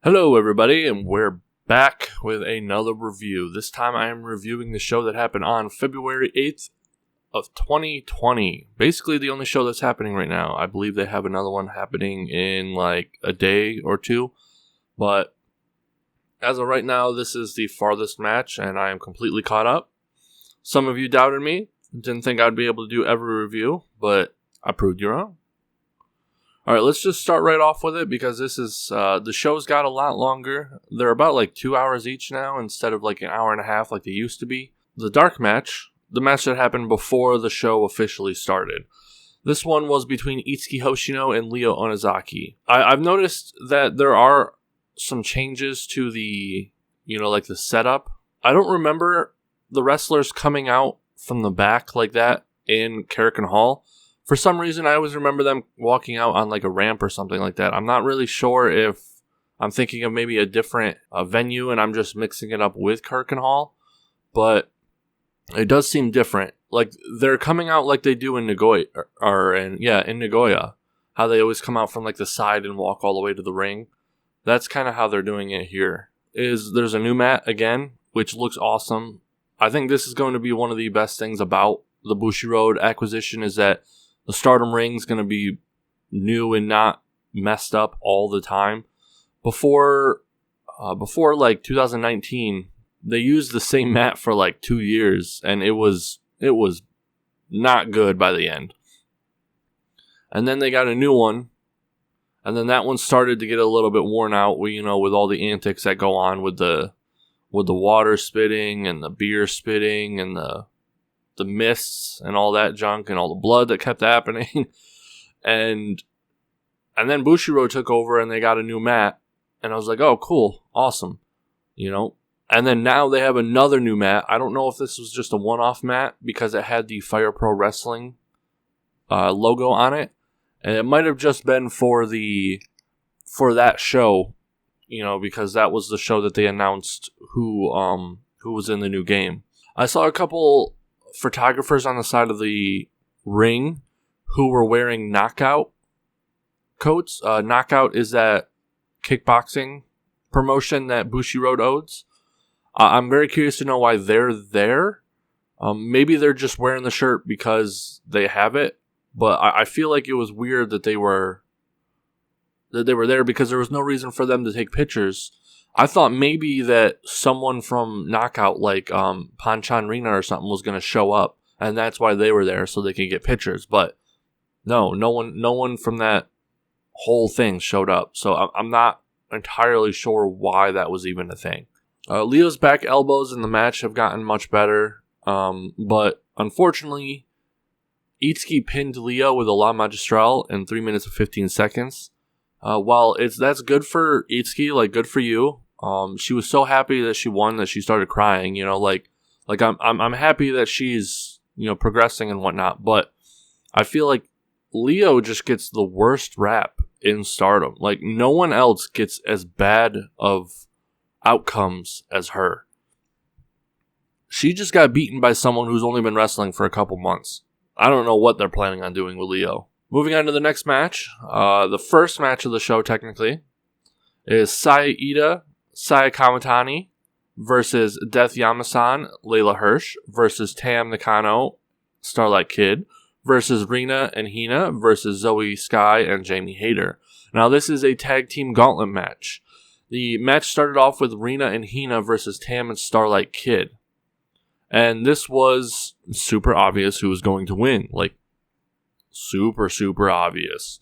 Hello everybody, and we're back with another review. This time I am reviewing the show that happened on February 8th of 2020. Basically the only show that's happening right now. I believe they have another one happening in like a day or two. But as of right now, this is the farthest match and I am completely caught up. Some of you doubted me, didn't think I'd be able to do every review, but I proved you wrong. Alright, let's just start right off with it because this is, the show's got a lot longer. They're about like 2 hours each now instead of like an hour and a half like they used to be. The dark match, the match that happened before the show officially started. This one was between Itsuki Hoshino and Ryo Onozaki. I've noticed that there are some changes to the, like the setup. I don't remember the wrestlers coming out from the back like that in Korakuen Hall. For some reason, I always remember them walking out on like a ramp or something like that. I'm not really sure if I'm thinking of maybe a different venue and I'm just mixing it up with Korakuen Hall, but it does seem different. Like they're coming out like they do in Nagoya, in Nagoya, how they always come out from like the side and walk all the way to the ring. That's kind of how they're doing it here. There's a new mat again, which looks awesome. I think this is going to be one of the best things about the Bushiroad acquisition is that the Stardom ring's going to be new and not messed up all the time. Before like 2019, they used the same mat for like 2 years, and it was not good by the end. And then they got a new one, and then that one started to get a little bit worn out. With all the antics that go on with the water spitting and the beer spitting and the mists and all that junk and all the blood that kept happening. and then Bushiroad took over and they got a new mat. And I was like, oh, cool. Awesome. And then now they have another new mat. I don't know if this was just a one-off mat because it had the Fire Pro Wrestling logo on it. And it might have just been for that show, because that was the show that they announced who was in the new game. I saw a couple photographers on the side of the ring who were wearing knockout coats. Knockout is that kickboxing promotion that Bushiroad owns. I'm very curious to know why they're there. Maybe they're just wearing the shirt because they have it, but I feel like it was weird that they were there because there was no reason for them to take pictures. I thought maybe that someone from Knockout, like Panchan Reena or something, was going to show up, and that's why they were there, so they could get pictures. But no one from that whole thing showed up, so I'm not entirely sure why that was even a thing. Leo's back elbows in the match have gotten much better, but unfortunately, Itsuki pinned Leo with a La Magistral in 3 minutes and 15 seconds. While that's good for Itsuki, like good for you. She was so happy that she won that she started crying. I'm happy that she's progressing and whatnot. But I feel like Leo just gets the worst rap in Stardom. Like no one else gets as bad of outcomes as her. She just got beaten by someone who's only been wrestling for a couple months. I don't know what they're planning on doing with Leo. Moving on to the next match, the first match of the show, technically, is Saida Kamatani versus Death Yamasan, Layla Hirsch, versus Tam Nakano, Starlight Kid, versus Reena and Hina, versus Zoe Sky and Jamie Hayter. Now, this is a tag team gauntlet match. The match started off with Reena and Hina versus Tam and Starlight Kid. And this was super obvious who was going to win. Like, super, super obvious.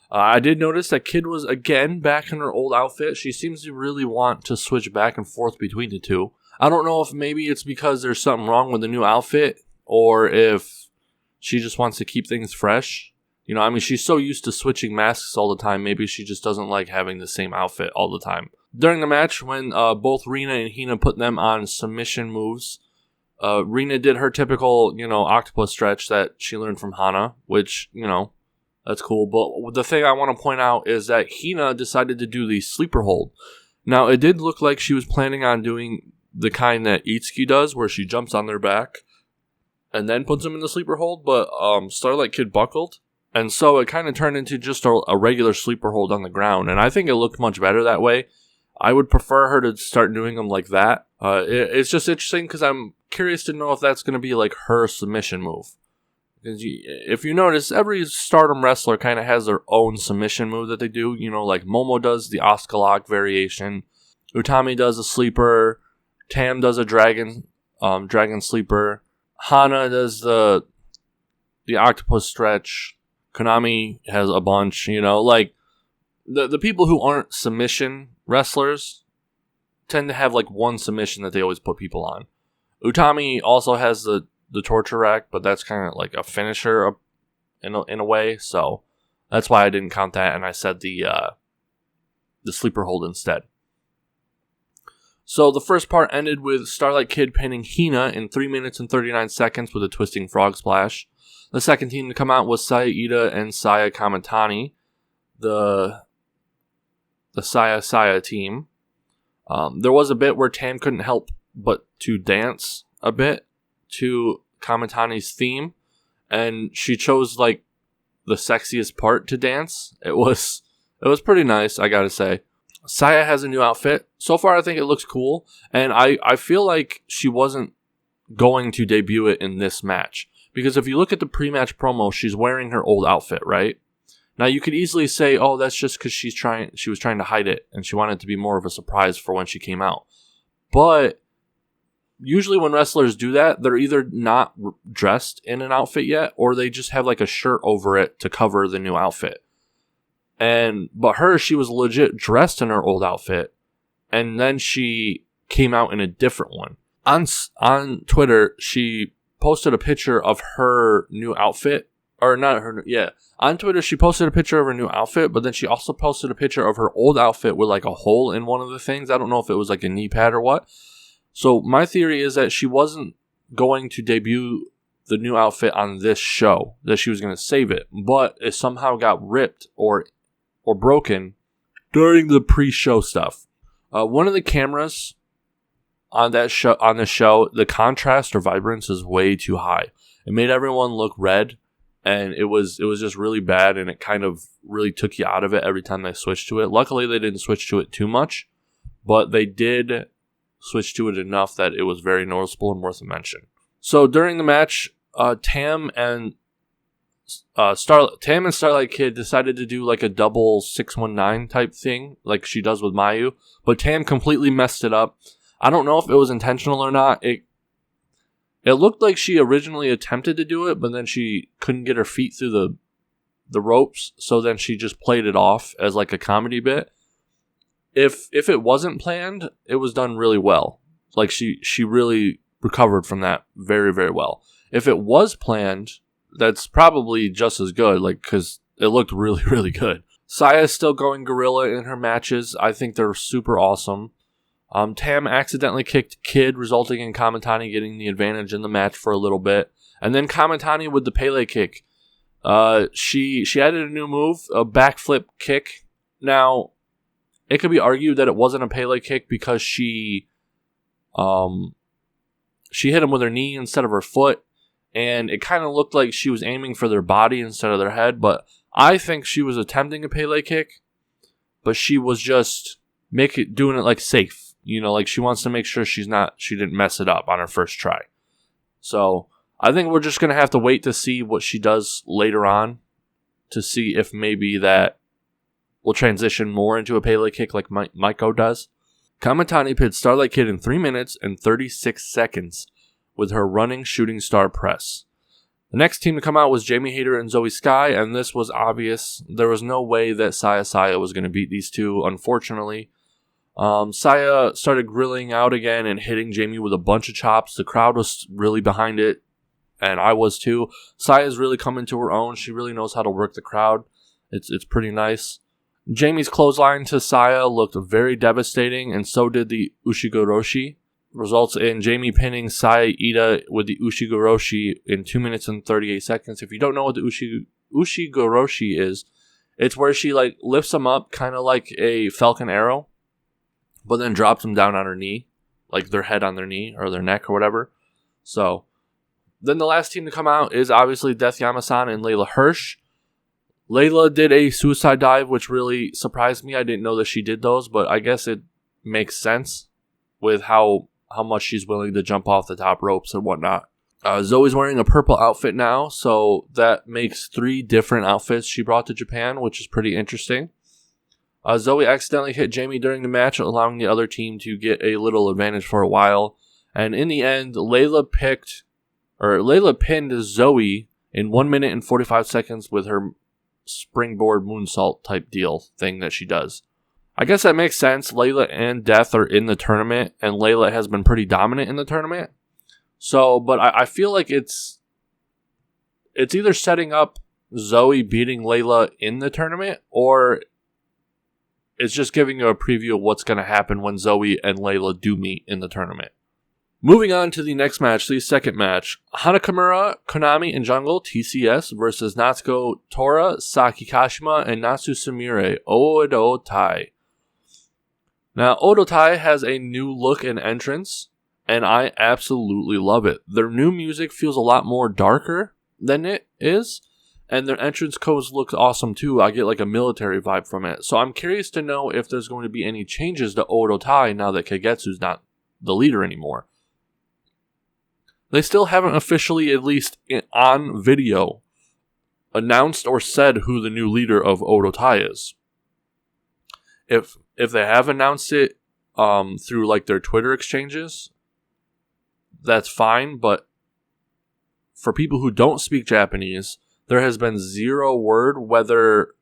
I did notice that Kid was again back in her old outfit. She seems to really want to switch back and forth between the two. I don't know if maybe it's because there's something wrong with the new outfit or if she just wants to keep things fresh. She's so used to switching masks all the time. Maybe she just doesn't like having the same outfit all the time. During the match, when both Reena and Hina put them on submission moves, Reena did her typical, octopus stretch that she learned from Hana, which, that's cool. But the thing I want to point out is that Hina decided to do the sleeper hold. Now, it did look like she was planning on doing the kind that Itsuki does, where she jumps on their back and then puts them in the sleeper hold, but Starlight Kid buckled. And so it kind of turned into just a regular sleeper hold on the ground. And I think it looked much better that way. I would prefer her to start doing them like that. It's just interesting because I'm curious to know if that's going to be like her submission move. If you notice, every Stardom wrestler kind of has their own submission move that they do. You know, like Momo does the Oscar lock variation. Utami does a sleeper. Tam does a dragon sleeper. Hana does the octopus stretch. Kaname has a bunch, you know. Like, the people who aren't submission wrestlers tend to have like one submission that they always put people on. Utami also has the torture rack, but that's kind of like a finisher in a way, so that's why I didn't count that, and I said the sleeper hold instead. So the first part ended with Starlight Kid pinning Hina in 3 minutes and 39 seconds with a twisting frog splash. The second team to come out was Saya and Saya Kamatani, the Saya team. There was a bit where Tam couldn't help but to dance a bit to Kamatani's theme, and she chose like the sexiest part to dance. It was pretty nice, I gotta say. Saya has a new outfit. So far, I think it looks cool, and I feel like she wasn't going to debut it in this match, because if you look at the pre-match promo, she's wearing her old outfit, right? Now, you could easily say, oh, that's just because she was trying to hide it, and she wanted it to be more of a surprise for when she came out. But usually when wrestlers do that, they're either not dressed in an outfit yet, or they just have like a shirt over it to cover the new outfit. But she was legit dressed in her old outfit, and then she came out in a different one. On Twitter, she posted a picture of her new outfit. On Twitter, she posted a picture of her new outfit, but then she also posted a picture of her old outfit with like a hole in one of the things. I don't know if it was like a knee pad or what. So my theory is that she wasn't going to debut the new outfit on this show, that she was going to save it, but it somehow got ripped or broken during the pre-show stuff. One of the cameras on this show, the contrast or vibrance is way too high. It made everyone look red. And it was just really bad, and it kind of really took you out of it every time they switched to it. Luckily, they didn't switch to it too much, but they did switch to it enough that it was very noticeable and worth a mention. So during the match, Tam and Starlight Kid decided to do like a double 619 type thing, like she does with Mayu, but Tam completely messed it up. I don't know if it was intentional or not. It looked like she originally attempted to do it, but then she couldn't get her feet through the ropes, so then she just played it off as like a comedy bit. If it wasn't planned, it was done really well. Like she really recovered from that very, very well. If it was planned, that's probably just as good, like, because it looked really, really good. Saya's still going gorilla in her matches. I think they're super awesome. Tam accidentally kicked Kid, resulting in Kamatani getting the advantage in the match for a little bit. And then Kamatani with the Pele kick. She added a new move, a backflip kick. Now, it could be argued that it wasn't a Pele kick because she hit him with her knee instead of her foot. And it kind of looked like she was aiming for their body instead of their head. But I think she was attempting a Pele kick, but she was just doing it like safe. You know, like she wants to make sure she didn't mess it up on her first try. So I think we're just going to have to wait to see what she does later on to see if maybe that will transition more into a Pele kick like Micah does. Kamatani pinned Starlight Kid in 3 minutes and 36 seconds with her running shooting star press. The next team to come out was Jamie Hayter and Zoe Sky, and this was obvious. There was no way that Saya was going to beat these two, unfortunately. Saya started grilling out again and hitting Jamie with a bunch of chops. The crowd was really behind it, and I was too. Saya's really coming to her own. She really knows how to work the crowd. It's pretty nice. Jamie's clothesline to Saya looked very devastating, and so did the Ushigoroshi. Results in Jamie pinning Saya with the Ushigoroshi in 2 minutes and 38 seconds. If you don't know what the Ushigoroshi is, it's where she like lifts him up kind of like a falcon arrow, but then drops them down on her knee, like their head on their knee or their neck or whatever. So then the last team to come out is obviously Death Yamasan and Layla Hirsch. Layla did a suicide dive, which really surprised me. I didn't know that she did those, but I guess it makes sense with how much she's willing to jump off the top ropes and whatnot. Zoe's wearing a purple outfit now, so that makes 3 different outfits she brought to Japan, which is pretty interesting. Zoe accidentally hit Jamie during the match, allowing the other team to get a little advantage for a while. And in the end, Layla pinned Zoe in 1 minute and 45 seconds with her springboard moonsault type deal thing that she does. I guess that makes sense. Layla and Death are in the tournament, and Layla has been pretty dominant in the tournament. So, but I feel like it's either setting up Zoe beating Layla in the tournament, or it's just giving you a preview of what's going to happen when Zoe and Layla do meet in the tournament. Moving on to the next match, the second match. Hana Kimura, Kaname, and Jungle, TCS, versus Natsuko Tora, Saki Kashima, and Natsu Sumire, Odo Tai. Now, Odo Tai has a new look and entrance, and I absolutely love it. Their new music feels a lot more darker than it is, and their entrance codes look awesome too. I get like a military vibe from it. So I'm curious to know if there's going to be any changes to Odo Tai now that Kagetsu's not the leader anymore. They still haven't officially, at least on video, announced or said who the new leader of Odo Tai is. If they have announced it through like their Twitter exchanges, that's fine. But for people who don't speak Japanese, there has been zero word whether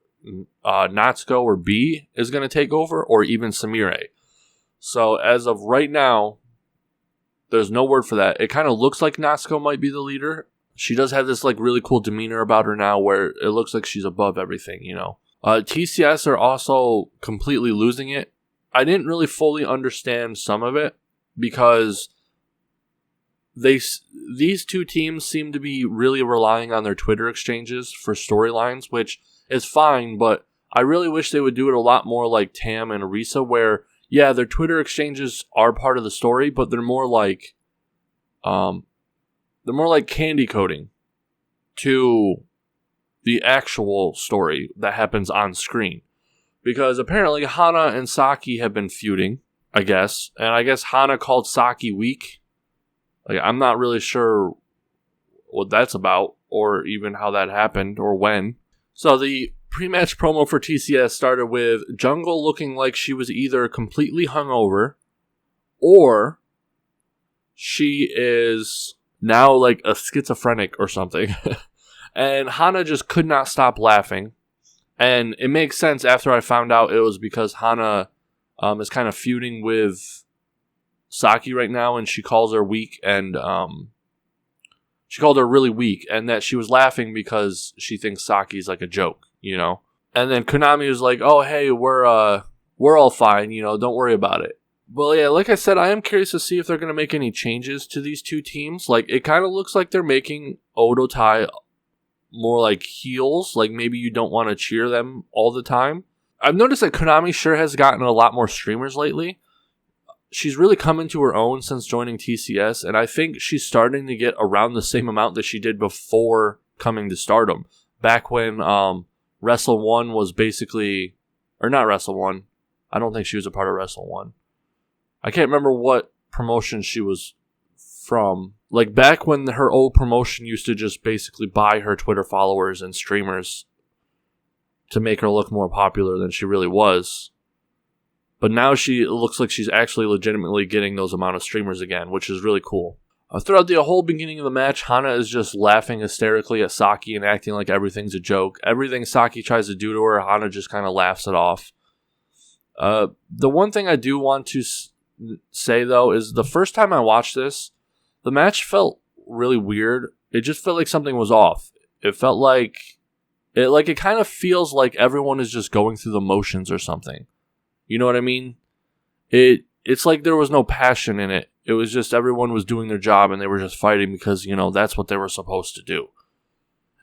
Natsuko or B is going to take over, or even Sumire. So as of right now, there's no word for that. It kind of looks like Natsuko might be the leader. She does have this like really cool demeanor about her now where it looks like she's above everything, you know. TCS are also completely losing it. I didn't really fully understand some of it because these two teams seem to be really relying on their Twitter exchanges for storylines, which is fine, but I really wish they would do it a lot more like Tam and Arisa, where yeah, their Twitter exchanges are part of the story, but they're more like candy coating to the actual story that happens on screen. Because apparently Hana and Saki have been feuding, I guess, and I guess Hana called Saki weak. Like, I'm not really sure what that's about, or even how that happened, or when. So the pre-match promo for TCS started with Jungle looking like she was either completely hungover, or she is now like a schizophrenic or something. And Hana just could not stop laughing. And it makes sense after I found out it was because Hana is kind of feuding with Saki right now, and she calls her weak, and she called her really weak, and that she was laughing because she thinks Saki's like a joke, you know? And then Kaname was like, oh, hey, we're all fine, you know, don't worry about it. Well, yeah, like I said, I am curious to see if they're going to make any changes to these two teams. Like, it kind of looks like they're making Odo Tai more like heels, like maybe you don't want to cheer them all the time. I've noticed that Kaname sure has gotten a lot more streamers lately. She's really come into her own since joining TCS, and I think she's starting to get around the same amount that she did before coming to Stardom. Back when Wrestle 1 was basically, or not Wrestle 1, I don't think she was a part of Wrestle 1. I can't remember what promotion she was from. Like back when her old promotion used to just basically buy her Twitter followers and streamers to make her look more popular than she really was. But now it looks like she's actually legitimately getting those amount of streamers again, which is really cool. Throughout the whole beginning of the match, Hana is just laughing hysterically at Saki and acting like everything's a joke. Everything Saki tries to do to her, Hana just kind of laughs it off. The one thing I do want to say, though, is the first time I watched this, the match felt really weird. It just felt like something was off. It felt like it kind of feels like everyone is just going through the motions or something. You know what I mean? It's like there was no passion in it. It was just everyone was doing their job and they were just fighting because, you know, that's what they were supposed to do.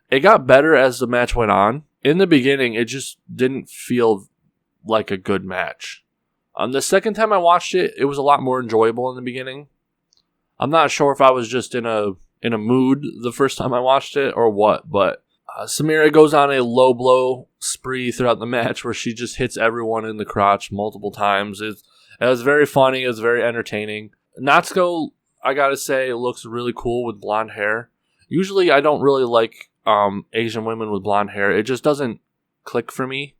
It got better as the match went on. In the beginning, it just didn't feel like a good match. The second time I watched it, it was a lot more enjoyable in the beginning. I'm not sure if I was just in a mood the first time I watched it or what, but Sumire goes on a low blow spree throughout the match where she just hits everyone in the crotch multiple times. It was very funny. It was very entertaining. Natsuko, I gotta say, looks really cool with blonde hair. Usually, I don't really like Asian women with blonde hair. It just doesn't click for me.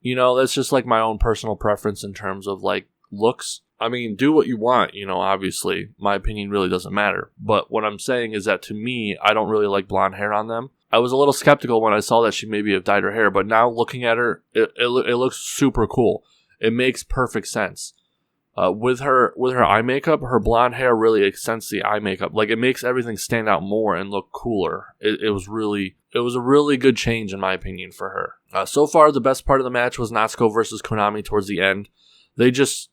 You know, that's just like my own personal preference in terms of like looks. I mean, do what you want, you know, obviously. My opinion really doesn't matter. But what I'm saying is that to me, I don't really like blonde hair on them. I was a little skeptical when I saw that she maybe have dyed her hair, but now looking at her, it looks super cool. It makes perfect sense. With her eye makeup, her blonde hair really accents the eye makeup. Like, it makes everything stand out more and look cooler. It was a really good change in my opinion for her. So far, the best part of the match was Natsuko versus Kaname towards the end. They just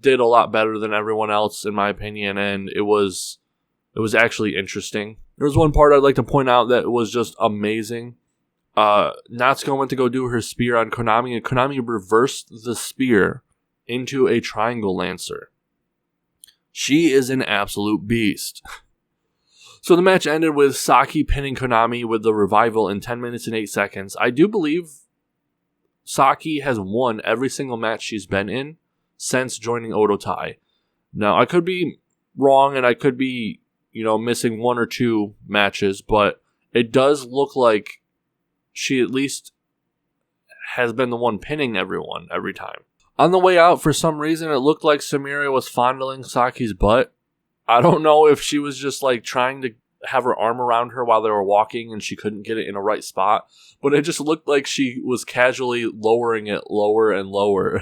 did a lot better than everyone else in my opinion, and it was actually interesting. There was one part I'd like to point out that was just amazing. Natsuko went to go do her spear on Kaname, and Kaname reversed the spear into a triangle lancer. She is an absolute beast. So the match ended with Zaki pinning Kaname with the revival in 10 minutes and 8 seconds. I do believe Zaki has won every single match she's been in since joining Odotai. Now, I could be wrong and I could be, you know, missing one or two matches, but it does look like she at least has been the one pinning everyone every time. On the way out, for some reason, it looked like Samira was fondling Saki's butt. I don't know if she was just like trying to have her arm around her while they were walking and she couldn't get it in a right spot, but it just looked like she was casually lowering it lower and lower.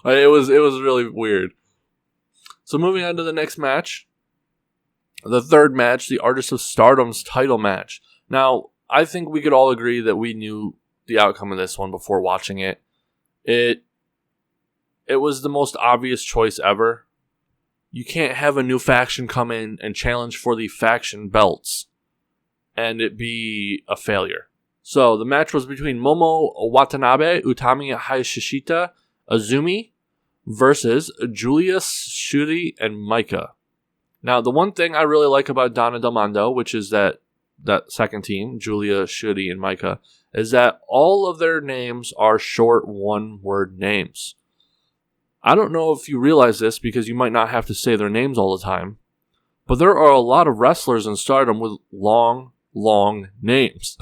It was really weird. So moving on to the next match, the third match, the Artists of Stardom's title match. Now, I think we could all agree that we knew the outcome of this one before watching it. It was the most obvious choice ever. You can't have a new faction come in and challenge for the faction belts and it be a failure. So the match was between Momo Watanabe, Utami Hayashishita, Azumi versus Julius, Shuri, and Micah. Now, the one thing I really like about Donna Del Mondo, which is that second team, Julia, Shuri, and Micah, is that all of their names are short one-word names. I don't know if you realize this because you might not have to say their names all the time, but there are a lot of wrestlers in Stardom with long names.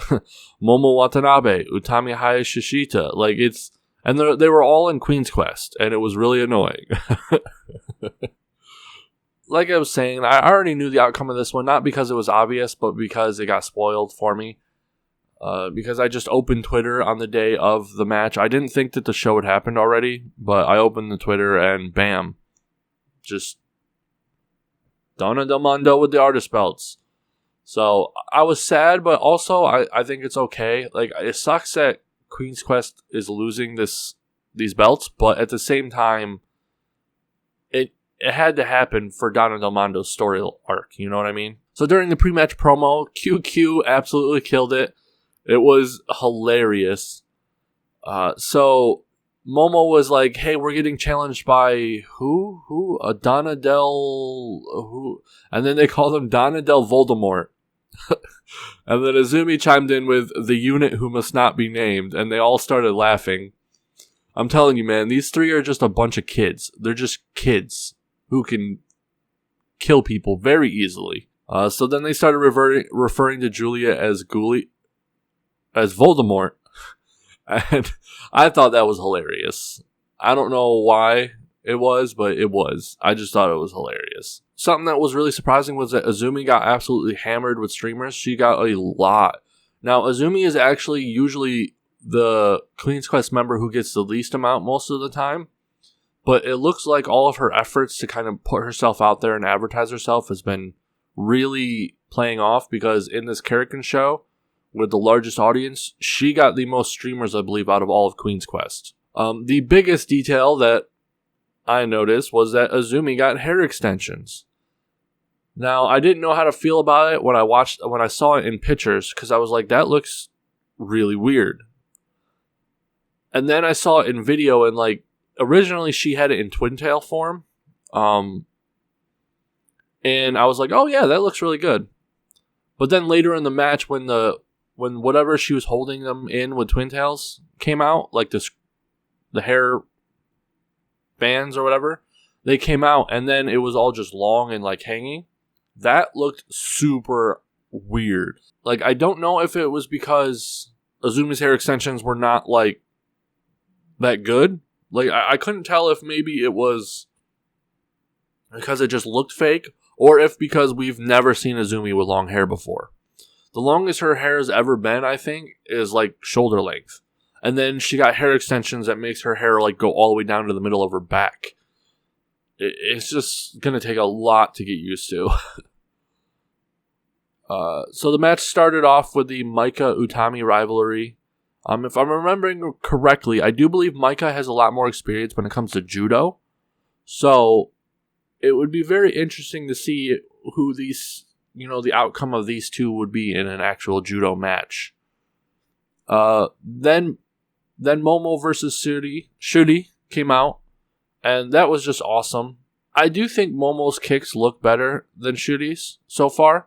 Momo Watanabe, Utami Hayashishita, and they were all in Queen's Quest, and it was really annoying. Like I was saying, I already knew the outcome of this one, not because it was obvious, but because it got spoiled for me. Because I just opened Twitter on the day of the match. I didn't think that the show had happened already, but I opened the Twitter and bam. Just Donna Del Mondo with the artist belts. So I was sad, but also I think it's okay. Like, it sucks that Queen's Quest is losing these belts, but at the same time, it had to happen for Donna Del Mondo's story arc. You know what I mean? So during the pre-match promo, QQ absolutely killed it. It was hilarious. So Momo was like, hey, we're getting challenged by who? Donna Del... who? And then they called him Donna Del Voldemort. And then Azumi chimed in with the unit who must not be named, and they all started laughing. I'm telling you, man, these three are just a bunch of kids. They're just kids who can kill people very easily. So then they started referring to Julia as Voldemort, and I thought that was hilarious. I don't know why it was, but it was. I just thought it was hilarious. Something that was really surprising was that Azumi got absolutely hammered with streamers. She got a lot. Now, Azumi is actually usually the Queen's Quest member who gets the least amount most of the time, but it looks like all of her efforts to kind of put herself out there and advertise herself has been really playing off, because in this Korakuen show, with the largest audience, she got the most streamers, I believe, out of all of Queen's Quest. The biggest detail that I noticed was that Azumi got hair extensions. Now, I didn't know how to feel about it when I saw it in pictures, because I was like, that looks really weird. And then I saw it in video, and like, originally she had it in twin-tail form. And I was like, oh yeah, that looks really good. But then later in the match, when whatever she was holding them in with twin tails came out, like the hair bands or whatever, they came out and then it was all just long and like hanging. That looked super weird. Like, I don't know if it was because Azumi's hair extensions were not like that good. Like, I couldn't tell if maybe it was because it just looked fake, or if because we've never seen Azumi with long hair before. The longest her hair has ever been, I think, is like shoulder length. And then she got hair extensions that makes her hair like go all the way down to the middle of her back. It's just going to take a lot to get used to. So the match started off with the Micah Utami rivalry. If I'm remembering correctly, I do believe Micah has a lot more experience when it comes to judo. So it would be very interesting to see who these, the outcome of these two would be in an actual judo match. Then Momo versus Shuri came out, and that was just awesome. I do think Momo's kicks look better than Shuri's so far,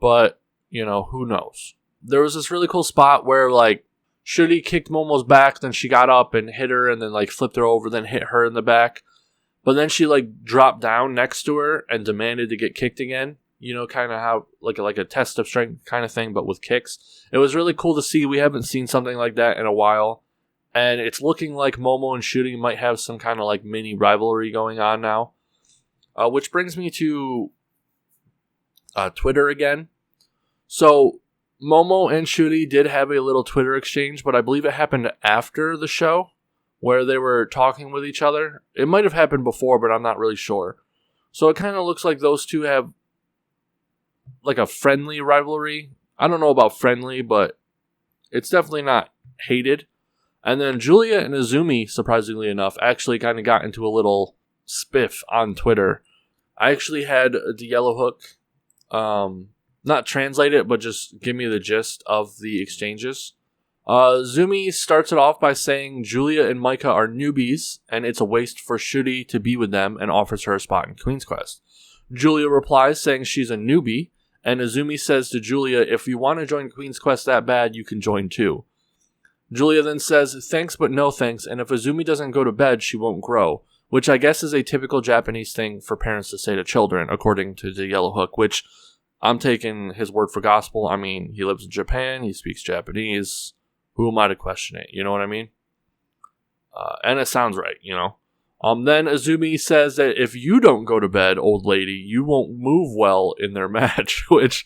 but, who knows? There was this really cool spot where, like, Shuri kicked Momo's back, then she got up and hit her, and then, like, flipped her over, then hit her in the back. But then she, like, dropped down next to her and demanded to get kicked again. Kind of how, like a test of strength kind of thing, but with kicks. It was really cool to see. We haven't seen something like that in a while. And it's looking like Momo and Shuri might have some kind of, like, mini rivalry going on now. Which brings me to Twitter again. So, Momo and Shuri did have a little Twitter exchange, but I believe it happened after the show, where they were talking with each other. It might have happened before, but I'm not really sure. So it kind of looks like those two have like a friendly rivalry. I don't know about friendly, but it's definitely not hated. And then Julia and Azumi, surprisingly enough, actually kind of got into a little spiff on Twitter. I actually had the Yellow Hook not translate it, but just give me the gist of the exchanges. Azumi starts it off by saying Julia and Micah are newbies, and it's a waste for Shuri to be with them, and offers her a spot in Queen's Quest. Julia replies saying she's a newbie, and Azumi says to Julia, if you want to join Queen's Quest that bad, you can join too. Julia then says, thanks but no thanks, and if Azumi doesn't go to bed, she won't grow, which I guess is a typical Japanese thing for parents to say to children, according to the Yellow Hook, which I'm taking his word for gospel. I mean, he lives in Japan, he speaks Japanese. Who am I to question it? You know what I mean? And it sounds right, Then Azumi says that if you don't go to bed, old lady, you won't move well in their match, which,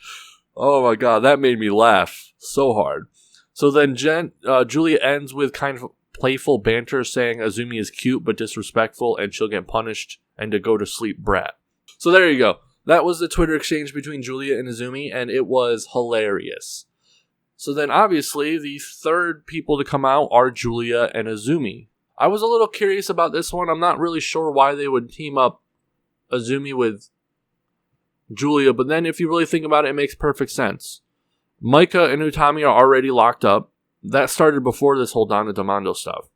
oh my god, that made me laugh so hard. So then Julia ends with kind of playful banter saying Azumi is cute but disrespectful and she'll get punished and to go to sleep brat. So there you go. That was the Twitter exchange between Julia and Azumi, and it was hilarious. So then obviously the third people to come out are Julia and Azumi. I was a little curious about this one. I'm not really sure why they would team up Azumi with Julia, but then if you really think about it, it makes perfect sense. Micah and Utami are already locked up. That started before this whole Donna Demando stuff.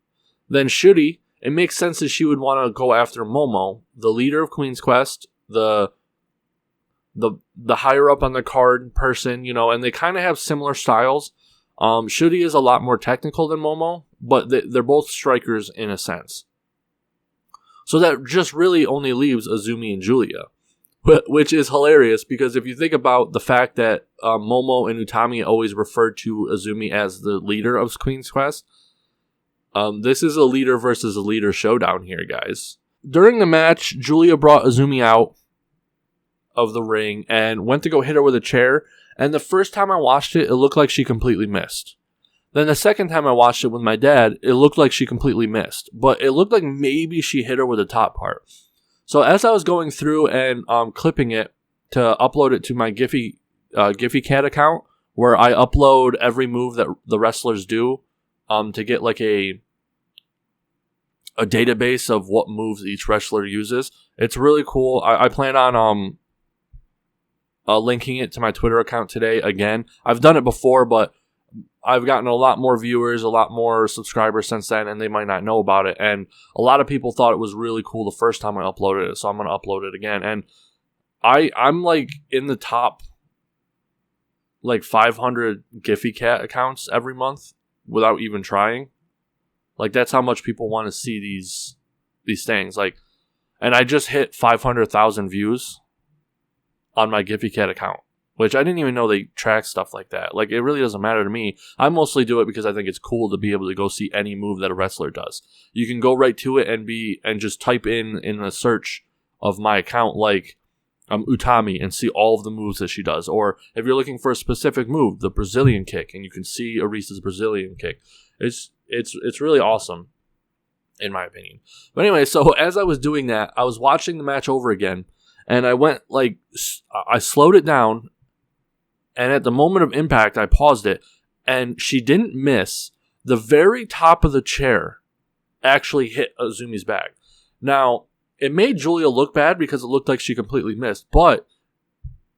Then Shuri, it makes sense that she would want to go after Momo, the leader of Queen's Quest, the higher up on the card person, and they kind of have similar styles. Shuri is a lot more technical than Momo, but they're both strikers in a sense. So that just really only leaves Azumi and Julia, which is hilarious because if you think about the fact that Momo and Utami always referred to Azumi as the leader of Queen's Quest, this is a leader versus a leader showdown here, guys. During the match, Julia brought Azumi out of the ring and went to go hit her with a chair, and the first time I watched it, it looked like she completely missed. Then the second time I watched it with my dad, it looked like she completely missed, but it looked like maybe she hit her with the top part. So as I was going through and clipping it to upload it to my Gfycat account, where I upload every move that the wrestlers do to get like a database of what moves each wrestler uses. It's really cool. I plan on linking it to my Twitter account today again. I've done it before, but I've gotten a lot more viewers, a lot more subscribers since then, and they might not know about it. And a lot of people thought it was really cool the first time I uploaded it, so I'm going to upload it again. And I'm like in the top like 500 Gfycat accounts every month without even trying. Like, that's how much people want to see these things. Like, and I just hit 500,000 views on my Gfycat account, which I didn't even know they track stuff like that. Like, it really doesn't matter to me. I mostly do it because I think it's cool to be able to go see any move that a wrestler does. You can go right to it and just type in a search of my account, like Utami, and see all of the moves that she does. Or if you're looking for a specific move, the Brazilian kick, and you can see Arisa's Brazilian kick. It's really awesome, in my opinion. But anyway, so as I was doing that, I was watching the match over again, and I slowed it down, and at the moment of impact, I paused it, and she didn't miss. The very top of the chair actually hit Azumi's back. Now, it made Julia look bad because it looked like she completely missed, but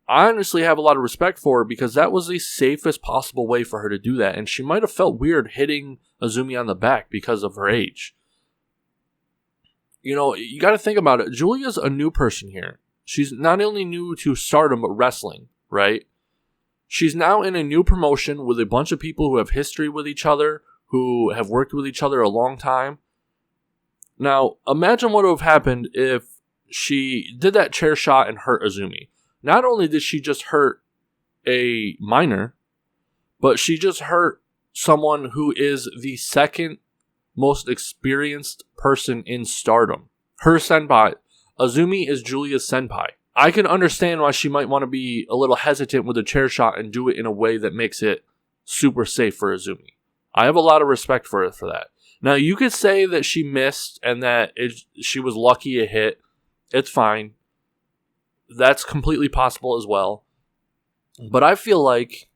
I honestly have a lot of respect for her because that was the safest possible way for her to do that, and she might have felt weird hitting Azumi on the back because of her age. You know, you got to think about it. Julia's a new person here. She's not only new to Stardom, but wrestling, right? She's now in a new promotion with a bunch of people who have history with each other, who have worked with each other a long time. Now, imagine what would have happened if she did that chair shot and hurt Azumi. Not only did she just hurt a minor, but she just hurt someone who is the second most experienced person in Stardom. Her senpai. Azumi is Julia's senpai. I can understand why she might want to be a little hesitant with a chair shot and do it in a way that makes it super safe for Azumi. I have a lot of respect for her for that. Now, you could say that she missed and that she was lucky it hit. It's fine. That's completely possible as well. But I feel like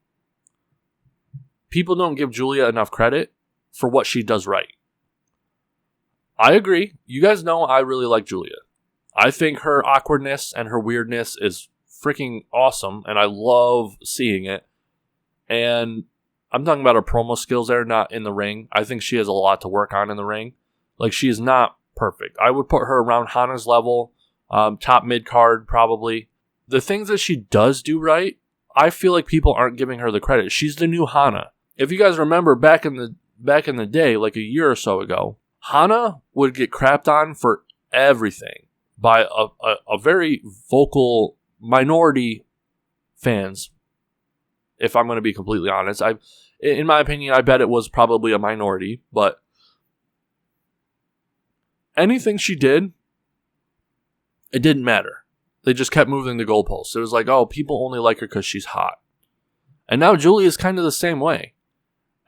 people don't give Julia enough credit for what she does right. I agree. You guys know I really like Julia. I think her awkwardness and her weirdness is freaking awesome, and I love seeing it. And I'm talking about her promo skills there, not in the ring. I think she has a lot to work on in the ring. Like, she is not perfect. I would put her around Hana's level, top mid-card probably. The things that she does do right, I feel like people aren't giving her the credit. She's the new Hana. If you guys remember back in the day, like a year or so ago, Hana would get crapped on for everything by a very vocal minority fans. If I'm going to be completely honest, in my opinion, I bet it was probably a minority, but anything she did, it didn't matter. They just kept moving the goalposts. It was like, oh, people only like her because she's hot. And now Julie is kind of the same way.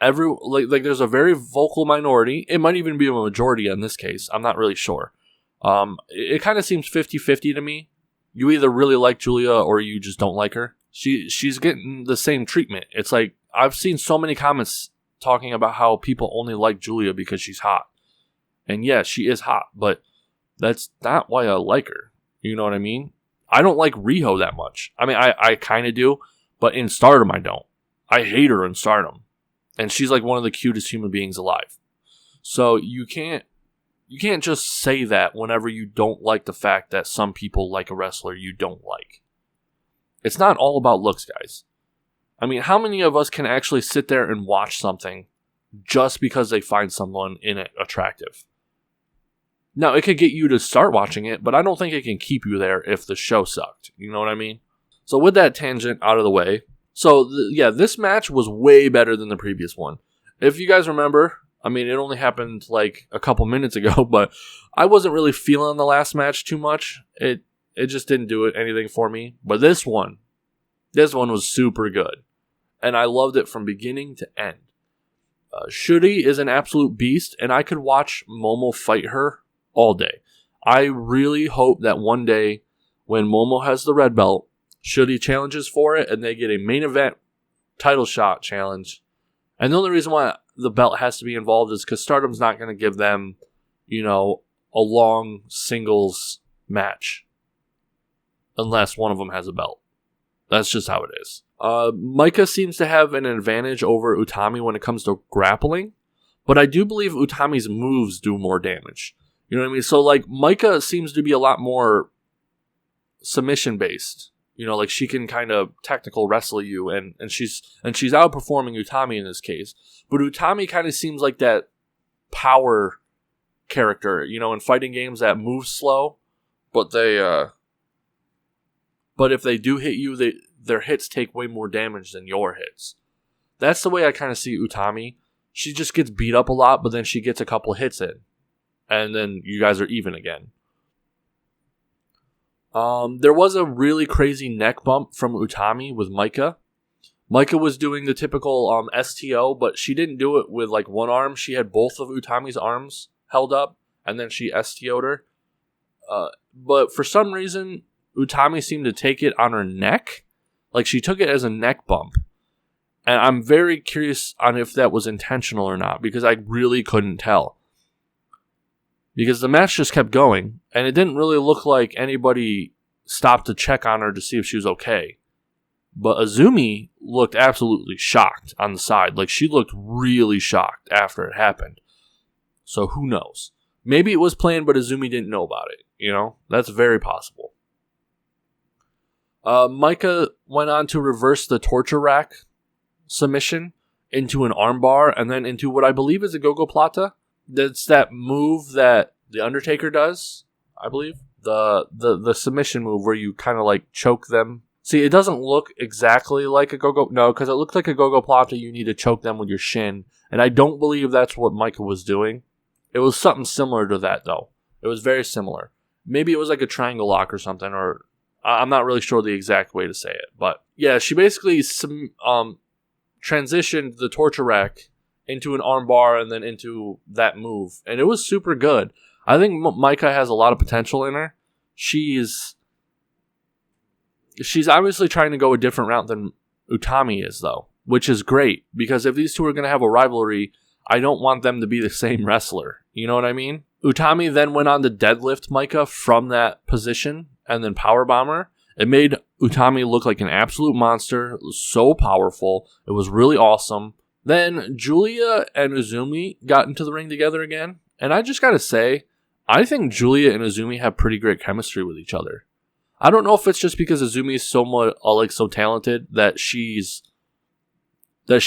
There's a very vocal minority. It might even be a majority in this case. I'm not really sure. It kind of seems 50-50 to me. You either really like Julia or you just don't like her. She's getting the same treatment. It's like, I've seen so many comments talking about how people only like Julia because she's hot. And yeah, she is hot, but that's not why I like her. You know what I mean? I don't like Riho that much. I mean, I kind of do, but in Stardom I don't. I hate her in Stardom. And she's like one of the cutest human beings alive. So you can't just say that whenever you don't like the fact that some people like a wrestler you don't like. It's not all about looks, guys. I mean, how many of us can actually sit there and watch something just because they find someone in it attractive? Now, it could get you to start watching it, but I don't think it can keep you there if the show sucked. You know what I mean? So with that tangent out of the way, this match was way better than the previous one. If you guys remember, I mean, it only happened like a couple minutes ago, but I wasn't really feeling the last match too much. It just didn't do anything for me. But this one was super good. And I loved it from beginning to end. Shuri is an absolute beast, and I could watch Momo fight her all day. I really hope that one day when Momo has the red belt, Shuri challenges for it, and they get a main event title shot challenge. And the only reason why the belt has to be involved is because Stardom's not going to give them, a long singles match. Unless one of them has a belt. That's just how it is. Micah seems to have an advantage over Utami when it comes to grappling. But I do believe Utami's moves do more damage. You know what I mean? So, like, Micah seems to be a lot more submission-based. Like, she can kind of technical wrestle you, and she's outperforming Utami in this case. But Utami kind of seems like that power character, in fighting games that move slow, but but if they do hit you, their hits take way more damage than your hits. That's the way I kind of see Utami. She just gets beat up a lot, but then she gets a couple hits in. And then you guys are even again. There was a really crazy neck bump from Utami with Micah. Micah was doing the typical STO, but she didn't do it with like one arm. She had both of Utami's arms held up, and then she STO'd her. But for some reason, Utami seemed to take it on her neck. Like she took it as a neck bump. And I'm very curious on if that was intentional or not, because I really couldn't tell. Because the match just kept going, and it didn't really look like anybody stopped to check on her to see if she was okay. But Azumi looked absolutely shocked on the side. Like, she looked really shocked after it happened. So who knows? Maybe it was planned, but Azumi didn't know about it. That's very possible. Micah went on to reverse the torture rack submission into an armbar and then into what I believe is a Gogo Plata. That's that move that the Undertaker does, I believe. The submission move where you kind of like choke them. See, it doesn't look exactly like a Gogo. No, because it looks like a Gogo Plata. You need to choke them with your shin. And I don't believe that's what Micah was doing. It was something similar to that, though. It was very similar. Maybe it was like a triangle lock or something, or I'm not really sure the exact way to say it. But yeah, she basically transitioned the torture rack into an armbar and then into that move. And it was super good. I think Micah has a lot of potential in her. She's obviously trying to go a different route than Utami is, though, which is great. Because if these two are going to have a rivalry, I don't want them to be the same wrestler. You know what I mean? Utami then went on to deadlift Micah from that position and then powerbomb her. It made Utami look like an absolute monster. It was so powerful. It was really awesome. Then Julia and Azumi got into the ring together again. And I just gotta say, I think Julia and Azumi have pretty great chemistry with each other. I don't know if it's just because Azumi is so talented that she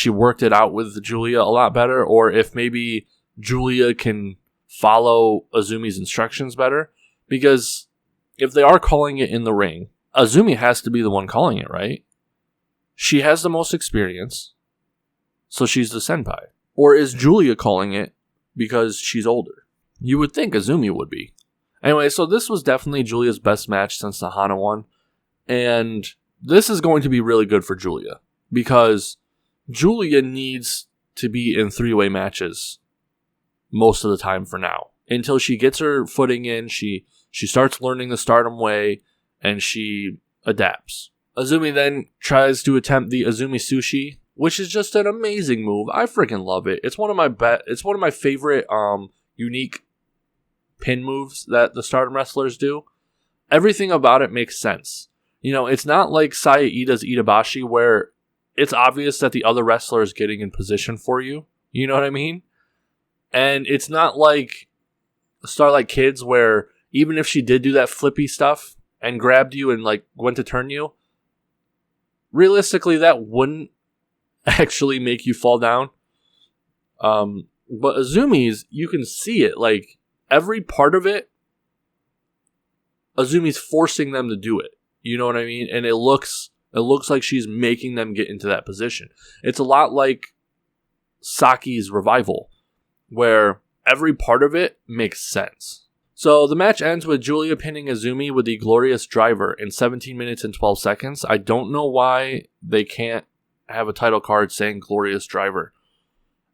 worked it out with Julia a lot better, or if maybe Julia can follow Azumi's instructions better. Because if they are calling it in the ring, Azumi has to be the one calling it, right? She has the most experience, so she's the senpai. Or is Julia calling it because she's older? You would think Azumi would be. Anyway, so this was definitely Julia's best match since the Hana one. And this is going to be really good for Julia. Because Julia needs to be in three-way matches most of the time for now. Until she gets her footing in, she starts learning the Stardom way, and she adapts. Azumi then tries to attempt the Azumi Sushi, which is just an amazing move. I freaking love it. It's one of my favorite unique pin moves that the Stardom wrestlers do. Everything about it makes sense. It's not like Saya Iida's Itabashi where it's obvious that the other wrestler is getting in position for you. You know what I mean? And it's not like Starlight Kids where even if she did do that flippy stuff and grabbed you and like went to turn you, realistically that wouldn't actually make you fall down. But Azumi's, you can see it, like every part of it, Azumi's forcing them to do it. You know what I mean? And it looks like she's making them get into that position. It's a lot like Saki's revival, where every part of it makes sense. So the match ends with Julia pinning Azumi with the Glorious Driver in 17 minutes and 12 seconds. I don't know why they can't have a title card saying Glorious Driver.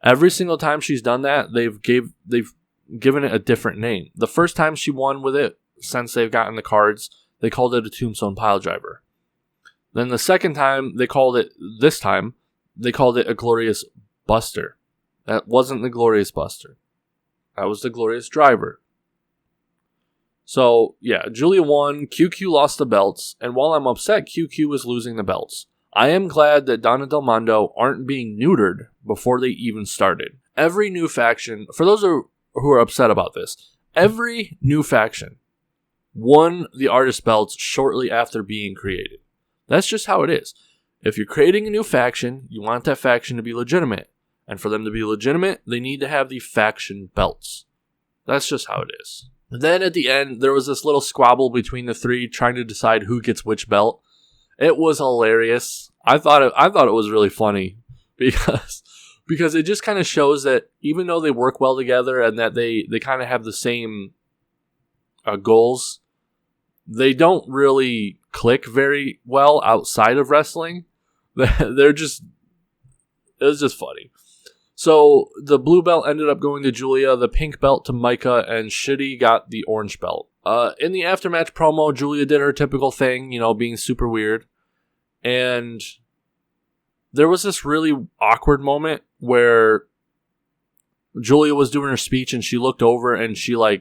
Every single time she's done that, they've given it a different name. The first time she won with it, since they've gotten the cards, they called it a Tombstone Pile Driver. Then the second time, they called it a Glorious Buster. That wasn't the Glorious Buster. That was the Glorious Driver. So, yeah, Julia won, QQ lost the belts, and while I'm upset QQ is losing the belts, I am glad that Donna Del Mondo aren't being neutered before they even started. Every new faction, for those who are upset about this, every new faction won the artist belts shortly after being created. That's just how it is. If you're creating a new faction, you want that faction to be legitimate. And for them to be legitimate, they need to have the faction belts. That's just how it is. Then at the end, there was this little squabble between the three trying to decide who gets which belt. It was hilarious. I thought it was really funny because it just kind of shows that even though they work well together and that they kind of have the same goals, they don't really click very well outside of wrestling. It was just funny. So the blue belt ended up going to Julia, the pink belt to Micah, and Shitty got the orange belt. In the aftermatch promo, Julia did her typical thing, being super weird. And there was this really awkward moment where Julia was doing her speech and she looked over and she was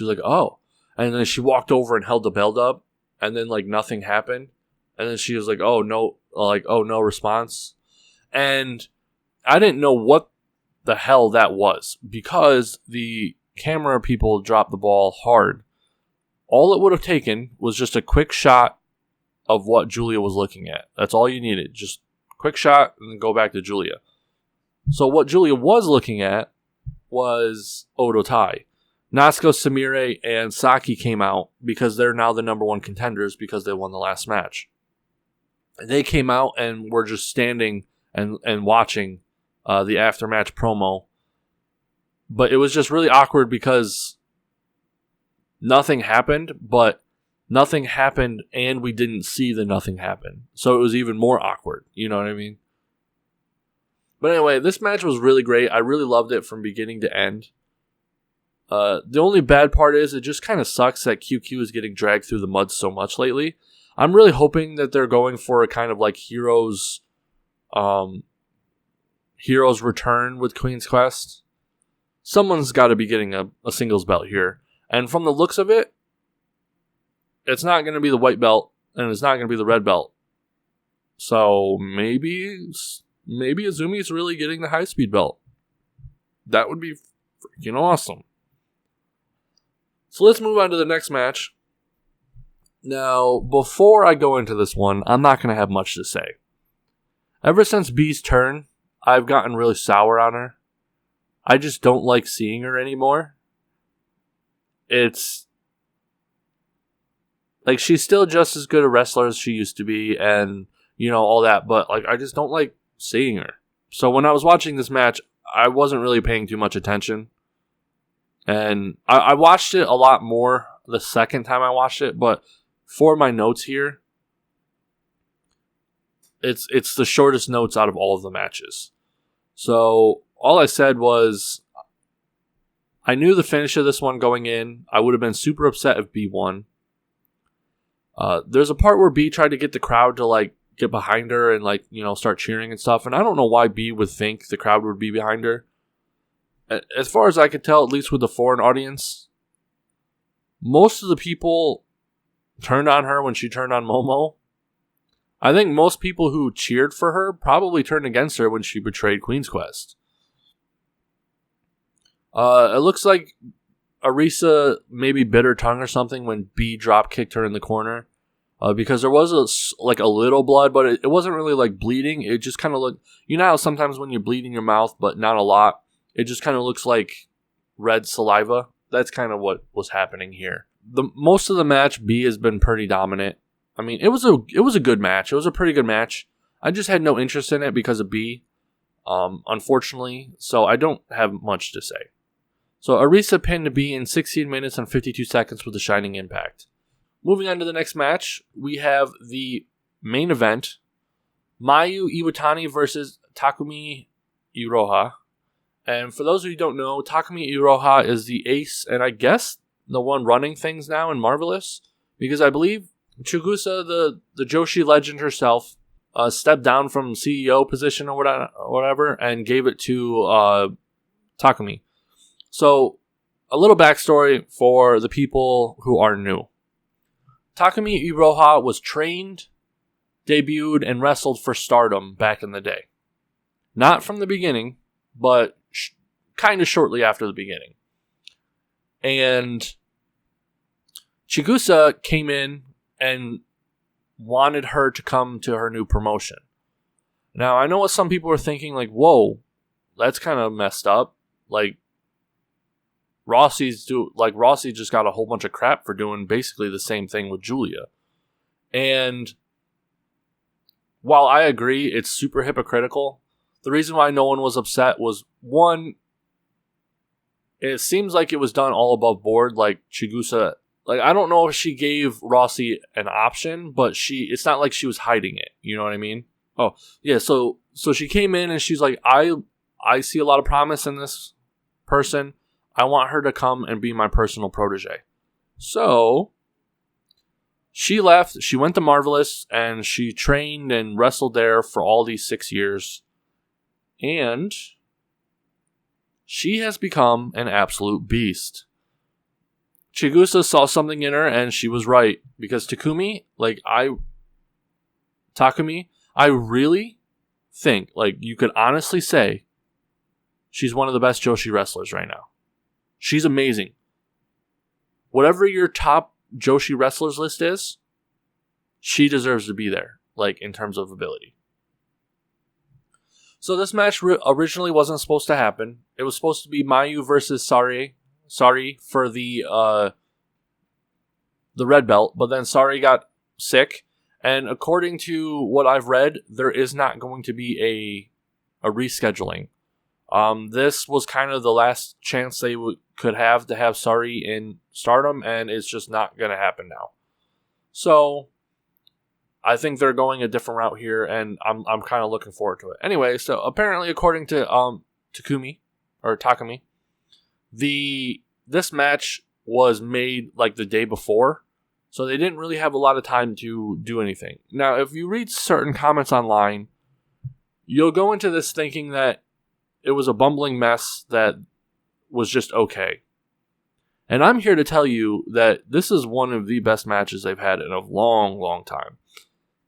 like, oh. And then she walked over and held the belt up and then nothing happened. And then she was like, oh, no response. And I didn't know what the hell that was because the camera people dropped the ball hard. All it would have taken was just a quick shot of what Julia was looking at. That's all you needed. Just quick shot and then go back to Julia. So what Julia was looking at was Odo Tai. NASCO, Samire, and Zaki came out because they're now the number one contenders because they won the last match. They came out and were just standing and watching the aftermatch promo. But it was just really awkward because nothing happened, but nothing happened and we didn't see the nothing happen. So it was even more awkward. You know what I mean? But anyway, this match was really great. I really loved it from beginning to end. The only bad part is it just kind of sucks that QQ is getting dragged through the mud so much lately. I'm really hoping that they're going for a kind of Heroes return with Queen's Quest. Someone's got to be getting a singles belt here. And from the looks of it, it's not going to be the white belt and it's not going to be the red belt. So maybe Azumi's really getting the high speed belt. That would be freaking awesome. So let's move on to the next match. Now, before I go into this one, I'm not going to have much to say. Ever since B's turn, I've gotten really sour on her. I just don't like seeing her anymore. It's she's still just as good a wrestler as she used to be and, all that, but I just don't like seeing her. So when I was watching this match, I wasn't really paying too much attention. And I watched it a lot more the second time I watched it, but for my notes here, it's the shortest notes out of all of the matches. So all I said was, I knew the finish of this one going in. I would have been super upset if B won. There's a part where B tried to get the crowd to get behind her and start cheering and stuff. And I don't know why B would think the crowd would be behind her. As far as I could tell, at least with the foreign audience, most of the people turned on her when she turned on Momo. I think most people who cheered for her probably turned against her when she betrayed Queen's Quest. It looks like Arisa maybe bit her tongue or something when B drop kicked her in the corner. Because there was a little blood, but it wasn't really bleeding. It just kind of looked, how sometimes when you bleed in your mouth, but not a lot, it just kind of looks like red saliva. That's kind of what was happening here. Most of the match, B has been pretty dominant. I mean, it was a good match. It was a pretty good match. I just had no interest in it because of B, unfortunately. So I don't have much to say. So Arisa pinned B in 16 minutes and 52 seconds with a shining impact. Moving on to the next match, we have the main event. Mayu Iwatani versus Takumi Iroha. And for those of you who don't know, Takumi Iroha is the ace, and I guess the one running things now in Marvelous. Because I believe Chigusa, the Joshi legend herself, stepped down from CEO position or whatever and gave it to Takumi. So, a little backstory for the people who are new. Takumi Iroha was trained, debuted, and wrestled for Stardom back in the day. Not from the beginning, but kind of shortly after the beginning. And Chigusa came in and wanted her to come to her new promotion. Now, I know what some people are thinking, whoa, that's kind of messed up. Rossi just got a whole bunch of crap for doing basically the same thing with Julia. And while I agree it's super hypocritical, the reason why no one was upset was, one, it seems like it was done all above board. Like Chigusa, like I don't know if she gave Rossi an option, but it's not like she was hiding it. You know what I mean? Oh, yeah, so she came in and she's like, I see a lot of promise in this person. I want her to come and be my personal protege. So she left, she went to Marvelous, and she trained and wrestled there for all these 6 years. And she has become an absolute beast. Chigusa saw something in her, and she was right. Because Takumi, I really think, like, you could honestly say she's one of the best Joshi wrestlers right now. She's amazing. Whatever your top Joshi wrestlers list is, she deserves to be there, like, in terms of ability. So this match originally wasn't supposed to happen. It was supposed to be Mayu versus Sari for the red belt, but then Sari got sick, and according to what I've read, there is not going to be a rescheduling. This was kind of the last chance they could have to have Sari in Stardom, and it's just not going to happen now. So I think they're going a different route here, and I'm kind of looking forward to it. Anyway, so apparently, according to Takumi, this match was made like the day before, so they didn't really have a lot of time to do anything. Now, if you read certain comments online, you'll go into this thinking that it was a bumbling mess that was just okay. And I'm here to tell you that this is one of the best matches they've had in a long, long time.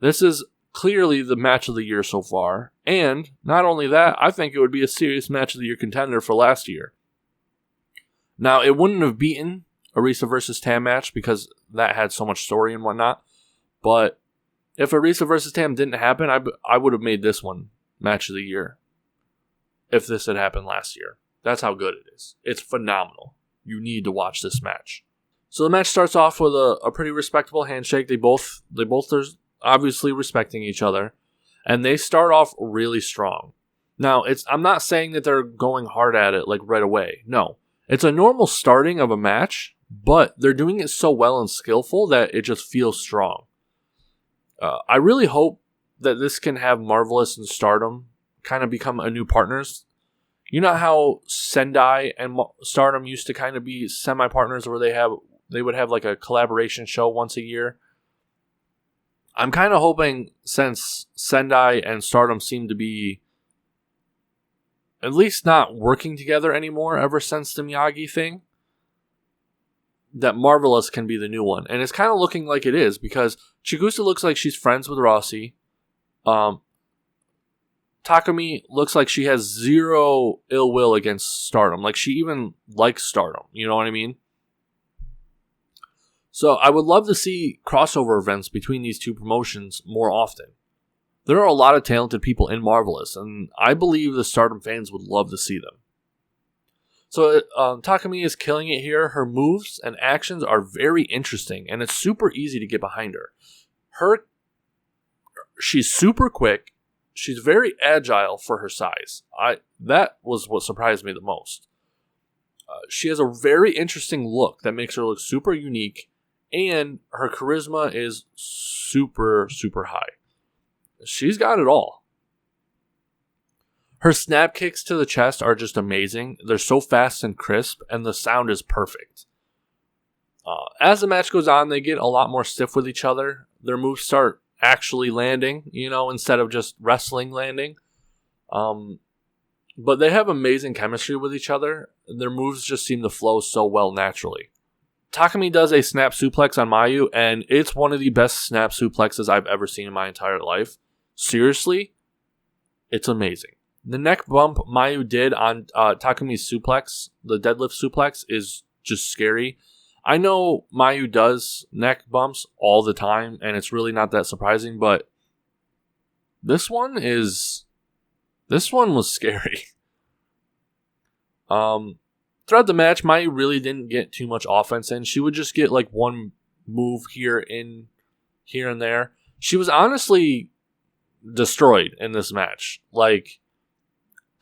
This is clearly the match of the year so far. And not only that, I think it would be a serious match of the year contender for last year. Now, it wouldn't have beaten Arisa versus Tam match because that had so much story and whatnot. But if Arisa versus Tam didn't happen, I would have made this one match of the year if this had happened last year. That's how good it is. It's phenomenal. You need to watch this match. So the match starts off with a pretty respectable handshake. They both are obviously respecting each other, and they start off really strong. Now, I'm not saying that they're going hard at it like right away. No. It's a normal starting of a match, but they're doing it so well and skillful that it just feels strong. I really hope that this can have Marvelous and Stardom kind of become a new partners. You know how Sendai and Stardom used to kind of be semi-partners where they would have like a collaboration show once a year? I'm kind of hoping, since Sendai and Stardom seem to be at least not working together anymore ever since the Miyagi thing, that Marvelous can be the new one. And it's kind of looking like it is, because Chigusa looks like she's friends with Rossi. Takumi looks like she has zero ill will against Stardom. Like, she even likes Stardom. You know what I mean? So I would love to see crossover events between these two promotions more often. There are a lot of talented people in Marvelous, and I believe the Stardom fans would love to see them. So Takumi is killing it here. Her moves and actions are very interesting, and it's super easy to get behind her. She's super quick. She's very agile for her size. That was what surprised me the most. She has a very interesting look that makes her look super unique, and her charisma is super, super high. She's got it all. Her snap kicks to the chest are just amazing. They're so fast and crisp, and the sound is perfect. As the match goes on, they get a lot more stiff with each other. Their moves start actually landing, instead of just wrestling landing. But they have amazing chemistry with each other. Their moves just seem to flow so well naturally. Takumi does a snap suplex on Mayu, and it's one of the best snap suplexes I've ever seen in my entire life. Seriously, it's amazing. The neck bump Mayu did on Takumi's suplex, the deadlift suplex, is just scary. I know Mayu does neck bumps all the time, and it's really not that surprising, but this one was scary. throughout the match, Mayu really didn't get too much offense in. She would just get like one move here and there. She was honestly destroyed in this match. Like,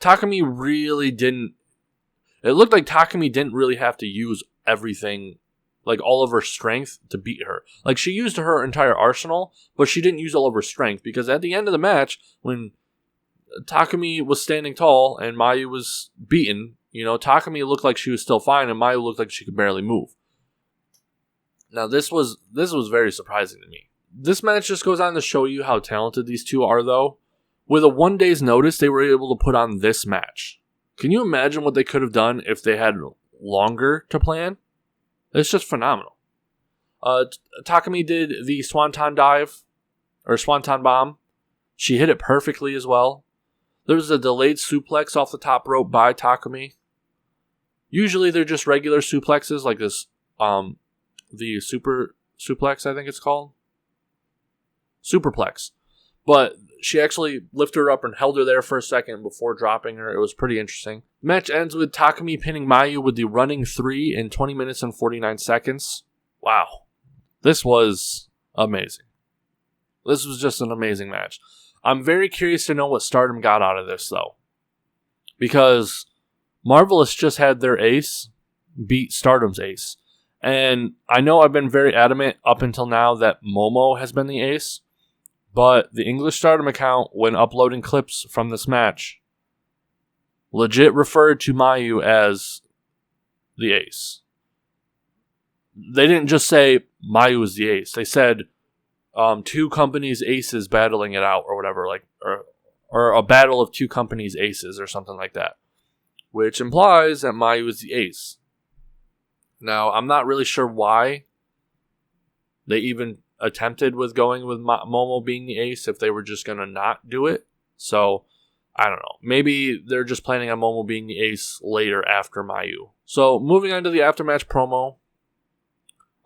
Takumi really didn't... It looked like Takumi didn't really have to use everything, like all of her strength to beat her. Like, she used her entire arsenal, but she didn't use all of her strength, because at the end of the match, when Takumi was standing tall and Mayu was beaten, Takumi looked like she was still fine, and Mayu looked like she could barely move. Now, this was very surprising to me. This match just goes on to show you how talented these two are, though. With a 1 day's notice, they were able to put on this match. Can you imagine what they could have done if they had longer to plan? It's just phenomenal. Takumi did the Swanton Dive, or Swanton Bomb. She hit it perfectly as well. There was a delayed suplex off the top rope by Takumi. Usually they're just regular suplexes, like this, the super suplex, I think it's called. Superplex. But she actually lifted her up and held her there for a second before dropping her. It was pretty interesting. The match ends with Takumi pinning Mayu with the running 3 in 20 minutes and 49 seconds. Wow. This was amazing. This was just an amazing match. I'm very curious to know what Stardom got out of this, though. Because Marvelous just had their ace beat Stardom's ace. And I know I've been very adamant up until now that Momo has been the ace. But the English Stardom account, when uploading clips from this match, legit referred to Mayu as the ace. They didn't just say Mayu is the ace. They said two companies' aces battling it out or whatever, like or a battle of two companies' aces or something like that, which implies that Mayu is the ace. Now, I'm not really sure why they even attempted with going with Momo being the ace if they were just going to not do it. So, I don't know. Maybe they're just planning on Momo being the ace later after Mayu. So, moving on to the aftermatch promo.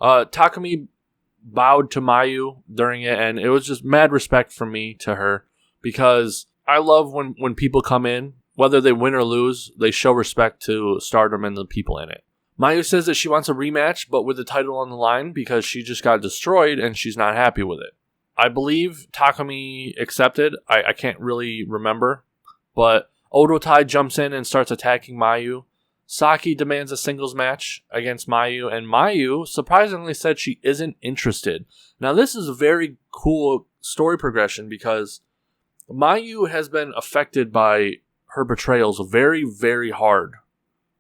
Takumi bowed to Mayu during it, and it was just mad respect from me to her, because I love when people come in, whether they win or lose, they show respect to Stardom and the people in it. Mayu says that she wants a rematch, but with the title on the line, because she just got destroyed and she's not happy with it. I believe Takumi accepted. I can't really remember. But Odotai jumps in and starts attacking Mayu. Zaki demands a singles match against Mayu, and Mayu surprisingly said she isn't interested. Now, this is a very cool story progression, because Mayu has been affected by her betrayals very, very hard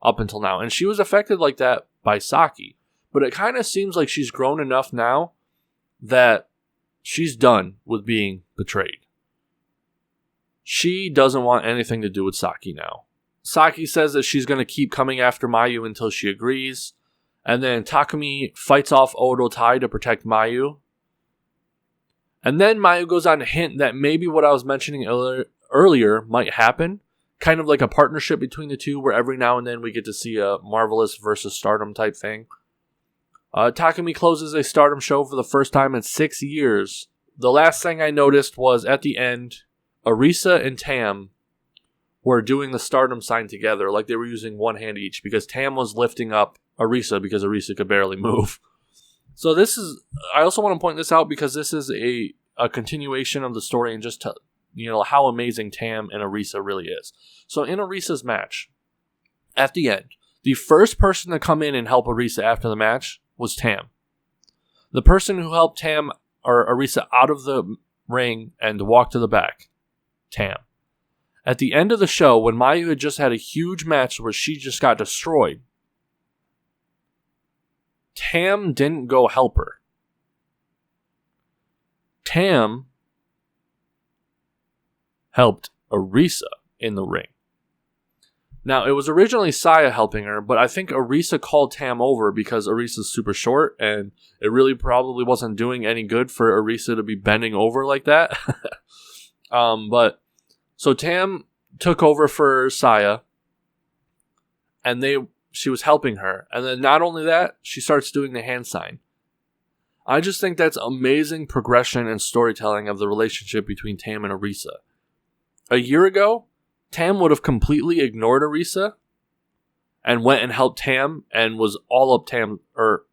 up until now. And she was affected like that by Zaki. But it kind of seems like she's grown enough now that she's done with being betrayed. She doesn't want anything to do with Zaki now. Zaki says that she's going to keep coming after Mayu until she agrees. And then Takumi fights off Odotai to protect Mayu. And then Mayu goes on to hint that maybe what I was mentioning earlier might happen. Kind of like a partnership between the two, where every now and then we get to see a Marvelous versus Stardom type thing. Takumi closes a Stardom show for the first time in 6 years. The last thing I noticed was at the end, Arisa and Tam were doing the Stardom sign together, like they were using one hand each, because Tam was lifting up Arisa because Arisa could barely move. So I also want to point this out because this is a continuation of the story, and just to, how amazing Tam and Arisa really is. So in Arisa's match, at the end, the first person to come in and help Arisa after the match was Tam. The person who helped Tam or Arisa out of the ring and walk to the back, Tam. At the end of the show, when Mayu had just had a huge match where she just got destroyed, Tam didn't go help her. Tam helped Arisa in the ring. Now, it was originally Saya helping her, but I think Arisa called Tam over because Arisa's super short, and it really probably wasn't doing any good for Arisa to be bending over like that. So Tam took over for Saya, and she was helping her. And then not only that, she starts doing the hand sign. I just think that's amazing progression and storytelling of the relationship between Tam and Arisa. A year ago, Tam would have completely ignored Arisa and went and helped Tam and was all up Tam, or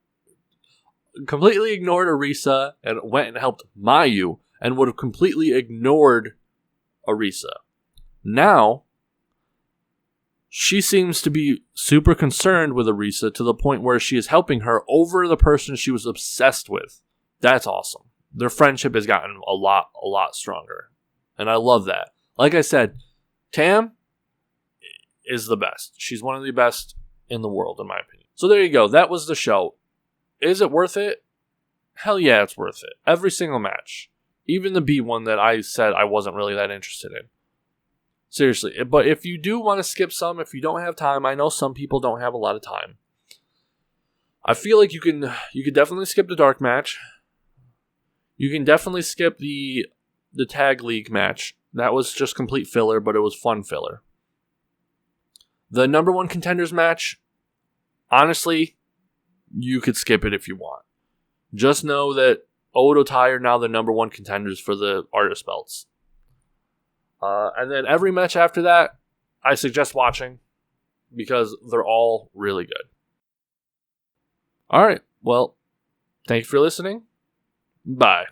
completely ignored Arisa and went and helped Mayu and would have completely ignored Arisa. Now, she seems to be super concerned with Arisa to the point where she is helping her over the person she was obsessed with. That's awesome. Their friendship has gotten a lot stronger. And I love that. Like I said, Tam is the best. She's one of the best in the world, in my opinion. So there you go. That was the show. Is it worth it? Hell yeah, it's worth it. Every single match. Even the B one that I said I wasn't really that interested in. Seriously. But if you do want to skip some, if you don't have time, I know some people don't have a lot of time. I feel like you could definitely skip the dark match. You can definitely skip the tag league match. That was just complete filler, but it was fun filler. The number one contenders match, honestly, you could skip it if you want. Just know that Odo Tai are now the number one contenders for the artist belts. And then every match after that, I suggest watching because they're all really good. Alright, well, thank you for listening. Bye.